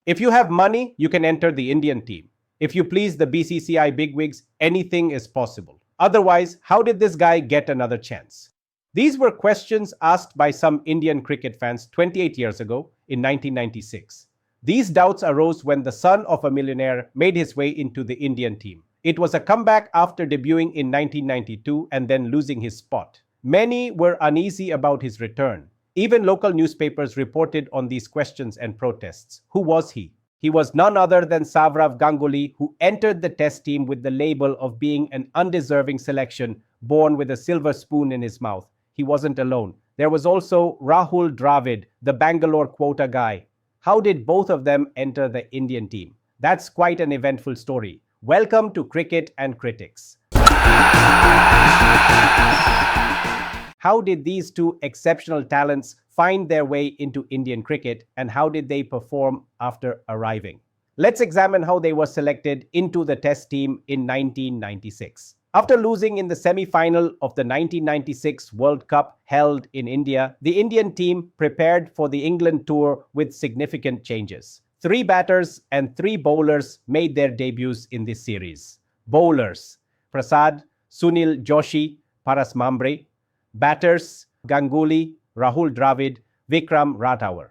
If you have money, you can enter the Indian team. If you please the BCCI bigwigs, anything is possible. Otherwise, how did this guy get another chance? These were questions asked by some Indian cricket fans 28 years ago in 1996. These doubts arose when the son of a millionaire made his way into the Indian team. It was a comeback after debuting in 1992 and then losing his spot. Many were uneasy about his return. Even local newspapers reported on these questions and protests. Who was he? He was none other than Sourav Ganguly, who entered the Test team with the label of being an undeserving selection, born with a silver spoon in his mouth. He wasn't alone. There was also Rahul Dravid, the Bangalore quota guy. How did both of them enter the Indian team? That's quite an eventful story. Welcome to Cricket and Critics. How did these two exceptional talents find their way into Indian cricket, and how did they perform after arriving? Let's examine how they were selected into the Test team in 1996. After losing in the semi-final of the 1996 World Cup held in India, the Indian team prepared for the England tour with significant changes. 3 batters and 3 bowlers made their debuts in this series. Bowlers: Prasad, Sunil Joshi, Paras Mambre. Batters: Ganguly, Rahul Dravid, Vikram Rathavar.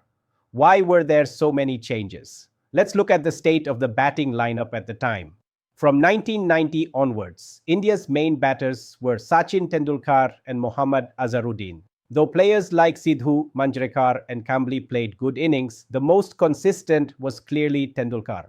Why were there so many changes? Let's look at the state of the batting lineup at the time. From 1990 onwards, India's main batters were Sachin Tendulkar and Mohammad Azharuddin. Though players like Sidhu, Manjrekar and Kambli played good innings, the most consistent was clearly Tendulkar.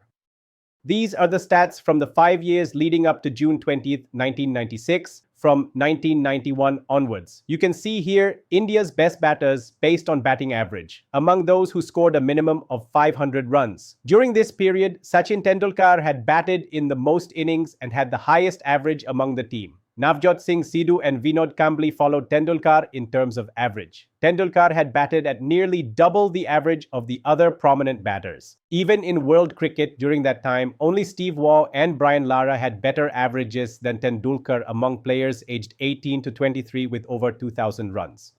These are the stats from the 5 years leading up to June 20th, 1996, from 1991 onwards. You can see here India's best batters based on batting average, among those who scored a minimum of 500 runs. During this period, Sachin Tendulkar had batted in the most innings and had the highest average among the team. Navjot Singh Sidhu and Vinod Kambli followed Tendulkar in terms of average. Tendulkar had batted at nearly double the average of the other prominent batters. Even in world cricket during that time, only Steve Waugh and Brian Lara had better averages than Tendulkar among players aged 18 to 23 with over 2,000 runs.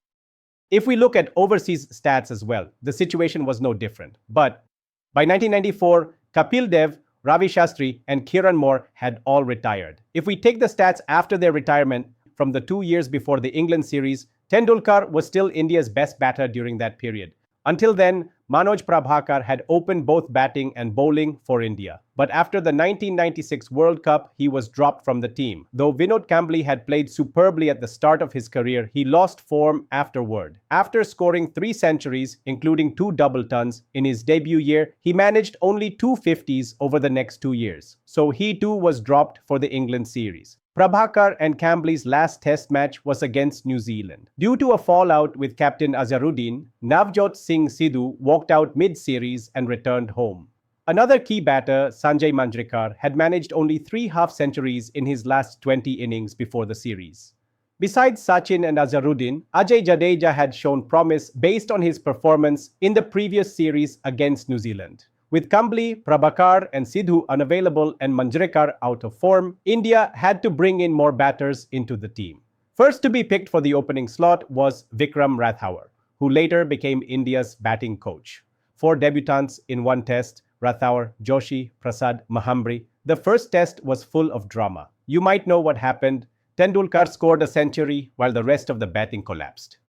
If we look at overseas stats as well, the situation was no different. But by 1994, Kapil Dev, Ravi Shastri and Kiran Moore had all retired. If we take the stats after their retirement from the 2 years before the England series, Tendulkar was still India's best batter during that period. Until then, Manoj Prabhakar had opened both batting and bowling for India. But after the 1996 World Cup, he was dropped from the team. Though Vinod Kambli had played superbly at the start of his career, he lost form afterward. After scoring 3 centuries, including 2 double tons, in his debut year, he managed only 2 50s over the next 2 years. So he too was dropped for the England series. Prabhakar and Kambli's last test match was against New Zealand. Due to a fallout with captain Azharuddin, Navjot Singh Sidhu walked out mid-series and returned home. Another key batter, Sanjay Manjrekar, had managed only 3 half-centuries in his last 20 innings before the series. Besides Sachin and Azharuddin, Ajay Jadeja had shown promise based on his performance in the previous series against New Zealand. With Kambli, Prabhakar and Sidhu unavailable and Manjrekar out of form, India had to bring in more batters into the team. First to be picked for the opening slot was Vikram Rathavar, who later became India's batting coach. 4 debutants in 1 test: Rathavar, Joshi, Prasad, Mahambre. The first test was full of drama. You might know what happened. Tendulkar scored a century while the rest of the batting collapsed.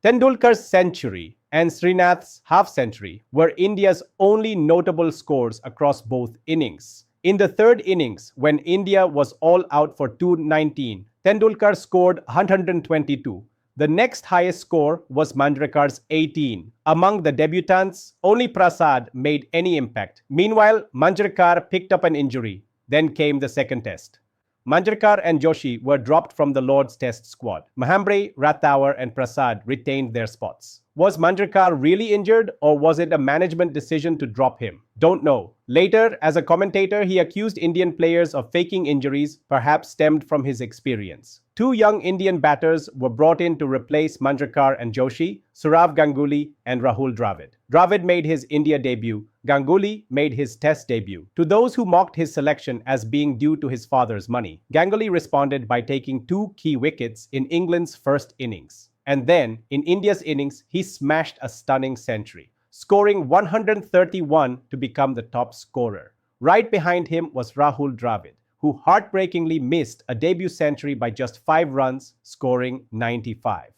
Tendulkar's century and Srinath's half-century were India's only notable scores across both innings. In the 3rd innings, when India was all out for 219, Tendulkar scored 122. The next highest score was Manjrekar's 18. Among the debutants, only Prasad made any impact. Meanwhile, Manjrekar picked up an injury. Then came the 2nd test. Manjrekar and Joshi were dropped from the Lord's Test squad. Mahambre, Rathavar and Prasad retained their spots. Was Manjrekar really injured, or was it a management decision to drop him? Don't know. Later, as a commentator, he accused Indian players of faking injuries, perhaps stemmed from his experience. 2 young Indian batters were brought in to replace Manjrekar and Joshi: Sourav Ganguly and Rahul Dravid. Dravid made his India debut. Ganguly made his Test debut. To those who mocked his selection as being due to his father's money, Ganguly responded by taking 2 key wickets in England's first innings. And then, in India's innings, he smashed a stunning century. scoring 131 to become the top scorer. Right behind him was Rahul Dravid, who heartbreakingly missed a debut century by just 5 runs, scoring 95.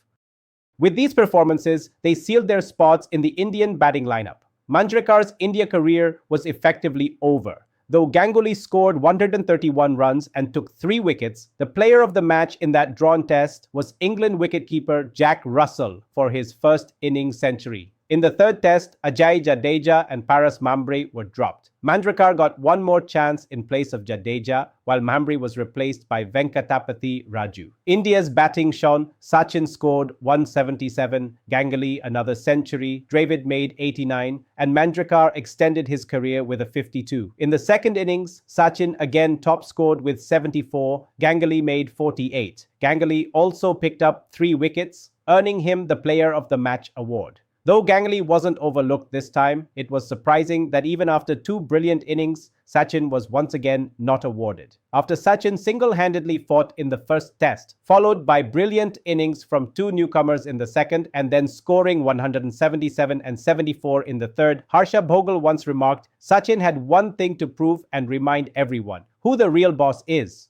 With these performances, they sealed their spots in the Indian batting lineup. Manjrekar's India career was effectively over. Though Ganguly scored 131 runs and took 3 wickets, the player of the match in that drawn test was England wicketkeeper Jack Russell for his first innings century. In the third test, Ajay Jadeja and Paras Mhambrey were dropped. Manjrekar got one more chance in place of Jadeja, while Mhambrey was replaced by Venkatapati Raju. India's batting shone. Sachin scored 177, Ganguly another century, Dravid made 89, and Manjrekar extended his career with a 52. In the second innings, Sachin again top scored with 74, Ganguly made 48. Ganguly also picked up 3 wickets, earning him the Player of the Match award. Though Ganguly wasn't overlooked this time, it was surprising that even after 2 brilliant innings, Sachin was once again not awarded. After Sachin single-handedly fought in the first test, followed by brilliant innings from 2 newcomers in the second, and then scoring 177 and 74 in the third, Harsha Bhogal once remarked, "Sachin had one thing to prove and remind everyone, who the real boss is."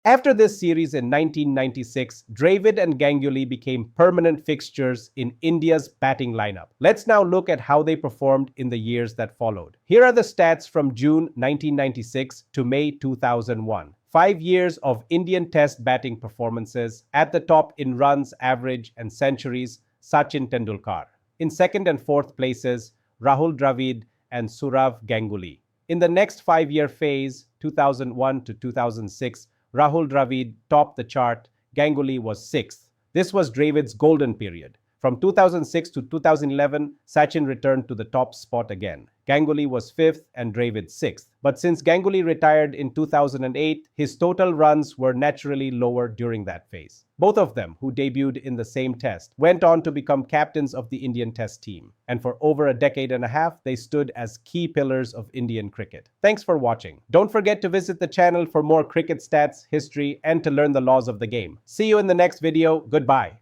After this series in 1996, Dravid and Ganguly became permanent fixtures in India's batting lineup. Let's now look at how they performed in the years that followed. Here are the stats from June 1996 to May 2001. 5 years of Indian Test batting performances. At the top in runs, average, and centuries, Sachin Tendulkar. In second and fourth places, Rahul Dravid and Sourav Ganguly. In the next 5-year phase, 2001 to 2006, Rahul Dravid topped the chart, Ganguly was 6th. This was Dravid's golden period. From 2006 to 2011, Sachin returned to the top spot again. Ganguly was 5th and Dravid 6th. But since Ganguly retired in 2008, his total runs were naturally lower during that phase. Both of them, who debuted in the same test, went on to become captains of the Indian Test team. And for over a decade and a half, they stood as key pillars of Indian cricket. Thanks for watching. Don't forget to visit the channel for more cricket stats, history, and to learn the laws of the game. See you in the next video. Goodbye.